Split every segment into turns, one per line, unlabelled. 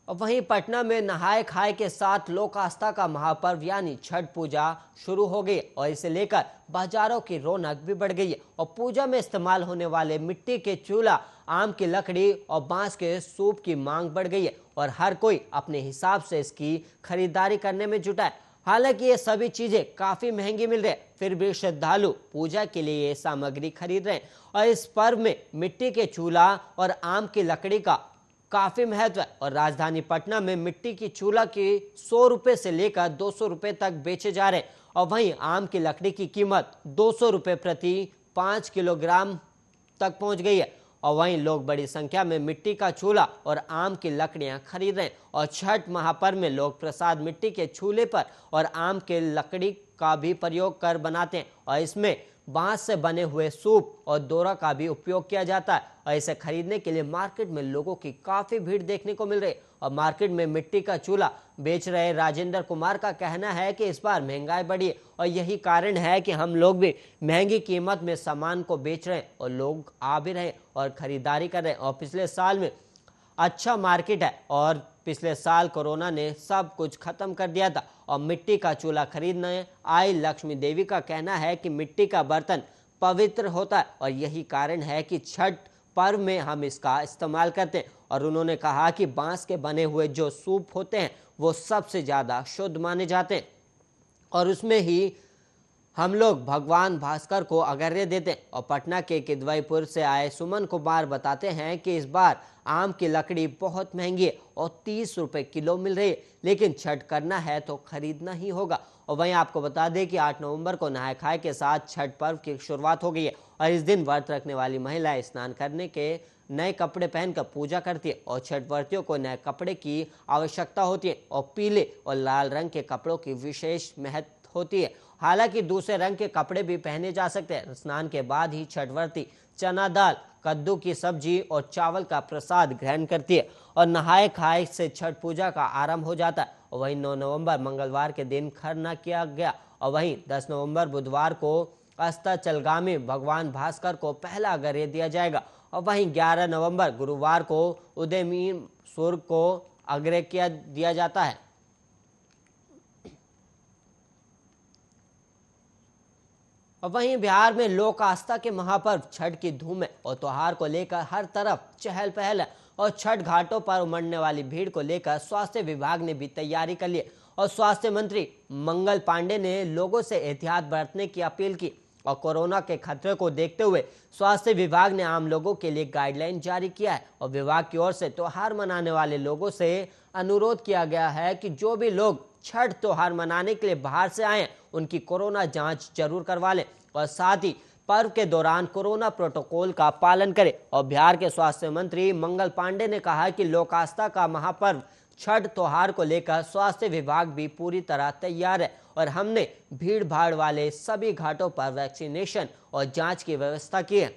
और वहीं पटना में नहाय खाए के साथ लोक आस्था का महापर्व यानी छठ पूजा शुरू हो गई है और इसे लेकर बाजारों की रौनक भी बढ़ गई है। और पूजा में इस्तेमाल होने वाले मिट्टी के चूल्हा, आम की लकड़ी और बांस के सूप की मांग बढ़ गई है और हर कोई अपने हिसाब से इसकी खरीदारी करने में जुटा है। हालांकि ये सभी चीजें काफी महंगी मिल रही है, फिर भी श्रद्धालु पूजा के लिए ये सामग्री खरीद रहे हैं। और इस पर्व में मिट्टी के चूल्हा और आम की लकड़ी का काफी महत्व है और राजधानी पटना में मिट्टी की चूल्हा की 100 रुपए से लेकर 200 रुपए तक बेचे जा रहे हैं। और वहीं आम की लकड़ी की कीमत 200 रुपए प्रति 5 किलोग्राम तक पहुंच गई है। और वहीं लोग बड़ी संख्या में मिट्टी का चूल्हा और आम की लकड़ियां खरीद रहे हैं। और छठ महापर्व में लोग प्रसाद मिट्टी के चूल्हे पर और आम के लकड़ी का भी प्रयोग कर बनाते हैं और इसमें बांस से बने हुए सूप और दोरा का भी उपयोग किया जाता है। और इसे खरीदने के लिए मार्केट में लोगों की काफी भीड़ देखने को मिल रही है। और मार्केट में मिट्टी का चूल्हा बेच रहे राजेंद्र कुमार का कहना है कि इस बार महंगाई बढ़ी है और यही कारण है कि हम लोग भी महंगी कीमत में सामान को बेच रहे हैं और लोग आ भी रहे और खरीदारी कर रहे हैं। और पिछले साल में अच्छा मार्केट है और पिछले साल कोरोना ने सब कुछ खत्म कर दिया था। और मिट्टी का चूल्हा खरीदने आई लक्ष्मी देवी का कहना है कि मिट्टी का बर्तन पवित्र होता है और यही कारण है कि छठ पर्व में हम इसका इस्तेमाल करते हैं। और उन्होंने कहा कि बांस के बने हुए जो सूप होते हैं वो सबसे ज्यादा शुद्ध माने जाते हैं और उसमें ही हम लोग भगवान भास्कर को अगर्य देते हैं। और पटना के किदवईपुर से आए सुमन कुमार बताते हैं कि इस बार आम की लकड़ी बहुत महंगी है और 30 रुपए किलो मिल रही है, लेकिन छठ करना है तो खरीदना ही होगा। और वहीं आपको बता दें कि 8 नवंबर को नहाय खाए के साथ छठ पर्व की शुरुआत हो गई है और इस दिन व्रत रखने वाली महिलाएं स्नान करने के नए कपड़े पहनकर पूजा करती है और छठ व्रतियों को नए कपड़े की आवश्यकता होती है और पीले और लाल रंग के कपड़ों की विशेष महत्व होती है। हालांकि दूसरे रंग के कपड़े भी पहने जा सकते हैं। स्नान के बाद ही छठ व्रती चना दाल, कद्दू की सब्जी और चावल का प्रसाद ग्रहण करती है और नहाए खाए से छठ पूजा का आरंभ हो जाता है। और वहीं 9 नवंबर मंगलवार के दिन खरना किया गया और वहीं 10 नवंबर बुधवार को अस्ताचलगामी भगवान भास्कर को पहला अर्घ्य दिया जाएगा। और वहीं 11 नवंबर गुरुवार को उदयमीन सूर्य को अर्घ्य दिया जाता है। और वहीं बिहार में लोक आस्था के महापर्व छठ की धूम है और त्योहार को लेकर हर तरफ चहल पहल है। और छठ घाटों पर उमड़ने वाली भीड़ को लेकर स्वास्थ्य विभाग ने भी तैयारी कर ली है और स्वास्थ्य मंत्री मंगल पांडे ने लोगों से एहतियात बरतने की अपील की। और कोरोना के खतरे को देखते हुए स्वास्थ्य विभाग ने आम लोगों के लिए गाइडलाइन जारी किया है और विभाग की ओर से त्योहार मनाने वाले लोगों से अनुरोध किया गया है कि जो भी लोग छठ त्योहार मनाने के लिए बाहर से आए उनकी कोरोना जांच जरूर करवा लें और साथ ही पर्व के दौरान कोरोना प्रोटोकॉल का पालन करें। और बिहार के स्वास्थ्य मंत्री मंगल पांडे ने कहा कि लोक आस्था का महापर्व छठ त्योहार को लेकर स्वास्थ्य विभाग भी पूरी तरह तैयार है और हमने भीड़ भाड़ वाले सभी घाटों पर वैक्सीनेशन और जांच की व्यवस्था की है।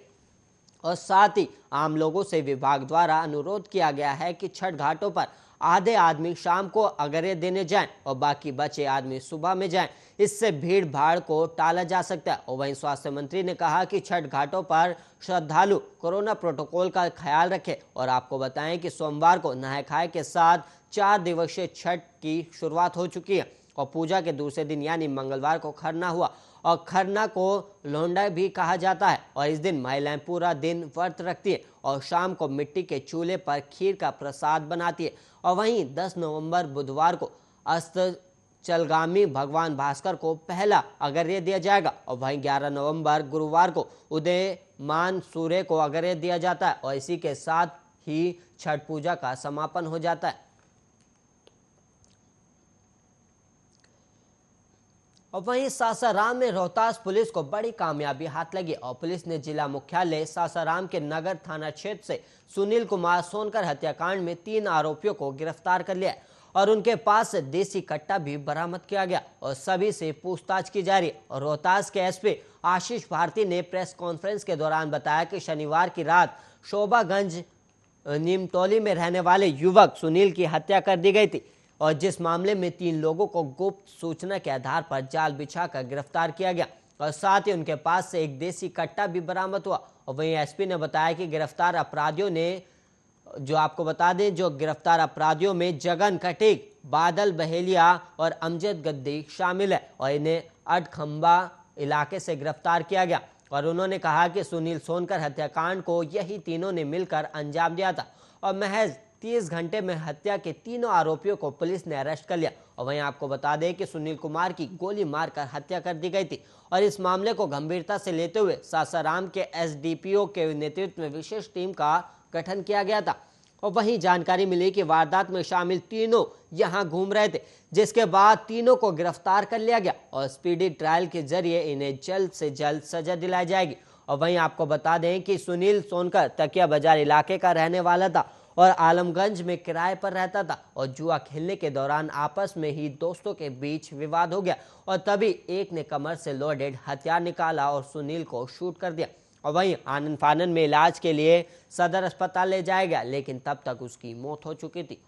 और साथ ही आम लोगों से विभाग द्वारा अनुरोध किया गया है कि छठ घाटों पर आधे आदमी शाम को अर्घ्य देने जाएं और बाकी बचे आदमी सुबह में जाएं। इससे भीड़ भाड़ को टाला जा सकता है। और वहीं स्वास्थ्य मंत्री ने कहा कि छठ घाटों पर श्रद्धालु कोरोना प्रोटोकॉल का ख्याल रखें। और आपको बताएं कि सोमवार को नहाय खाए के साथ 4 दिवसीय छठ की शुरुआत हो चुकी है और पूजा के दूसरे दिन यानी मंगलवार को खरना हुआ। और खरना को लोंडा भी कहा जाता है और इस दिन महिलाएं पूरा दिन व्रत रखती है और शाम को मिट्टी के चूल्हे पर खीर का प्रसाद बनाती है। और वहीं 10 नवंबर बुधवार को अस्ताचलगामी भगवान भास्कर को पहला अर्घ्य दिया जाएगा और वहीं 11 नवंबर गुरुवार को उदयमान सूर्य को अर्घ्य दिया जाता है और इसी के साथ ही छठ पूजा का समापन हो जाता है। और वहीं सासाराम में रोहतास पुलिस को बड़ी कामयाबी हाथ लगी और पुलिस ने जिला मुख्यालय सासाराम के नगर थाना क्षेत्र से सुनील कुमार सोनकर हत्याकांड में 3 आरोपियों को गिरफ्तार कर लिया और उनके पास से देसी कट्टा भी बरामद किया गया और सभी से पूछताछ की जा रही है। और रोहतास के एसपी आशीष भारती ने प्रेस कॉन्फ्रेंस के दौरान बताया कि शनिवार की रात शोभागंज नीमटोली में रहने वाले युवक सुनील की हत्या कर दी गई थी और जिस मामले में 3 लोगों को गुप्त सूचना के आधार पर जाल बिछाकर गिरफ्तार किया गया और साथ ही उनके पास से एक देसी कट्टा भी बरामद हुआ। और वहीं एसपी ने बताया कि गिरफ्तार अपराधियों ने जो आपको बता दें, जो गिरफ्तार अपराधियों में जगन कटेक, बादल बहेलिया और अमजद गद्दी शामिल है और इन्हें अटखंबा इलाके से गिरफ्तार किया गया। और उन्होंने कहा कि सुनील सोनकर हत्याकांड को यही तीनों ने मिलकर अंजाम दिया था और महज 30 घंटे में हत्या के तीनों आरोपियों को पुलिस ने अरेस्ट कर लिया। और वहीं आपको बता दें कि सुनील कुमार की गोली मारकर हत्या कर दी गई थी और इस मामले को गंभीरता से लेते हुए सासाराम के एसडीपीओ के नेतृत्व में विशेष टीम का गठन किया गया था। और वहीं जानकारी मिली कि वारदात में शामिल तीनों यहां घूम रहे थे, जिसके बाद तीनों को गिरफ्तार कर लिया गया और स्पीडी ट्रायल के जरिए इन्हें जल्द से जल्द सजा दिलाई जाएगी। और वहीं आपको बता दें कि सुनील सोनकर तकिया बाजार इलाके का रहने वाला था और आलमगंज में किराए पर रहता था और जुआ खेलने के दौरान आपस में ही दोस्तों के बीच विवाद हो गया और तभी एक ने कमर से लोडेड हथियार निकाला और सुनील को शूट कर दिया। और वहीं आनन फानन में इलाज के लिए सदर अस्पताल ले जाया गया, लेकिन तब तक उसकी मौत हो चुकी थी।